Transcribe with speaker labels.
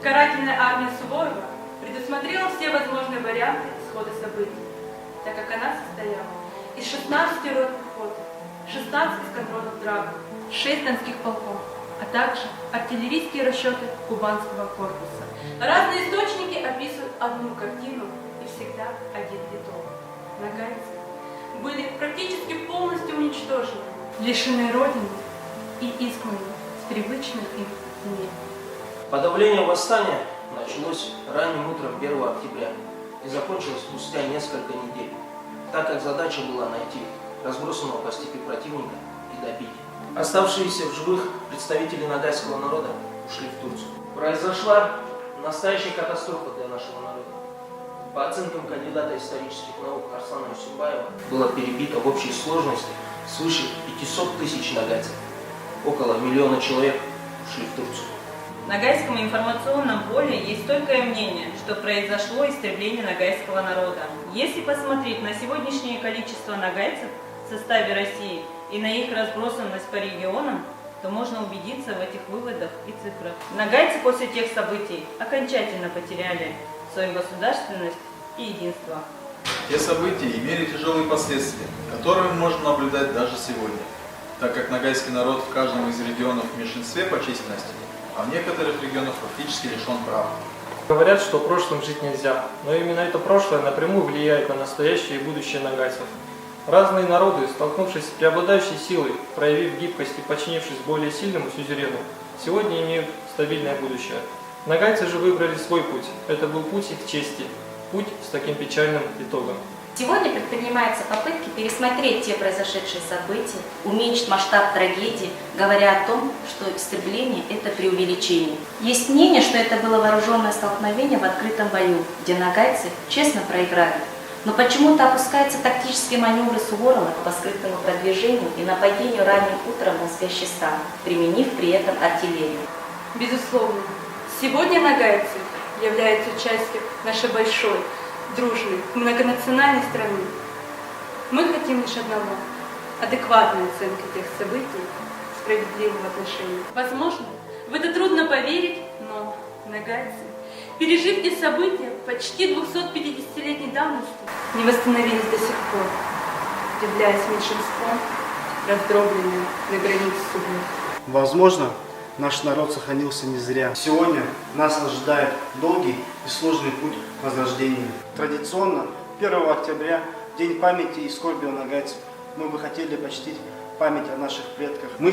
Speaker 1: Карательная армия Суворова предусмотрела все возможные варианты исхода событий, так как она состояла из 16 рот пехоты, 16 эскадронов драгов, 6 донских полков, а также артиллерийские расчеты Кубанского корпуса. Разные источники описывают одну картину и всегда один итог. Нагайцы были практически полностью уничтожены, лишены родины и изгнаны с привычных им земель.
Speaker 2: Подавление восстания началось ранним утром 1 октября и закончилось спустя несколько недель, так как задача была найти разбросанного по степи противника и добить. Оставшиеся в живых представители нагайского народа ушли в Турцию. Произошла настоящая катастрофа для нашего народа. По оценкам кандидата исторических наук Арслана Юсупбаева, было перебито в общей сложности свыше 500 тысяч нагайцев. Около 1 миллиона человек ушли в Турцию.
Speaker 3: В нагайском информационном поле есть стойкое мнение, что произошло истребление нагайского народа. Если посмотреть на сегодняшнее количество нагайцев в составе России и на их разбросанность по регионам, то можно убедиться в этих выводах и цифрах. Нагайцы после тех событий окончательно потеряли свою государственность и единство.
Speaker 4: Те события имели тяжелые последствия, которые мы можем наблюдать даже сегодня, так как нагайский народ в каждом из регионов в меньшинстве по численности, а в некоторых регионах фактически лишен прав.
Speaker 5: Говорят, что прошлым жить нельзя, но именно это прошлое напрямую влияет на настоящее и будущее нагайцев. Разные народы, столкнувшись с преобладающей силой, проявив гибкость и подчинившись более сильному сюзерену, сегодня имеют стабильное будущее. Нагайцы же выбрали свой путь. Это был путь их чести, путь с таким печальным итогом.
Speaker 6: Сегодня предпринимаются попытки пересмотреть те произошедшие события, уменьшить масштаб трагедии, говоря о том, что истребление – это преувеличение. Есть мнение, что это было вооруженное столкновение в открытом бою, где нагайцы честно проиграли. Но почему-то опускаются тактические маневры Суворова по скрытному продвижению и нападению ранним утром на спящий стан, применив при этом артиллерию.
Speaker 1: Безусловно, сегодня нагайцы являются частью нашей большой, дружной, многонациональной страны. Мы хотим лишь одного – адекватной оценки тех событий, справедливого отношения. Возможно, в это трудно поверить, но нагайцы, пережив те события почти 250-летней давности, не восстановились до сих пор, являясь меньшинством, раздробленным на границе судьбы.
Speaker 7: Возможно, наш народ сохранился не зря. Сегодня нас ожидает долгий и сложный путь к возрождению. Традиционно 1 октября, День памяти и скорби о нагайцев, мы бы хотели почтить память о наших предках. Мы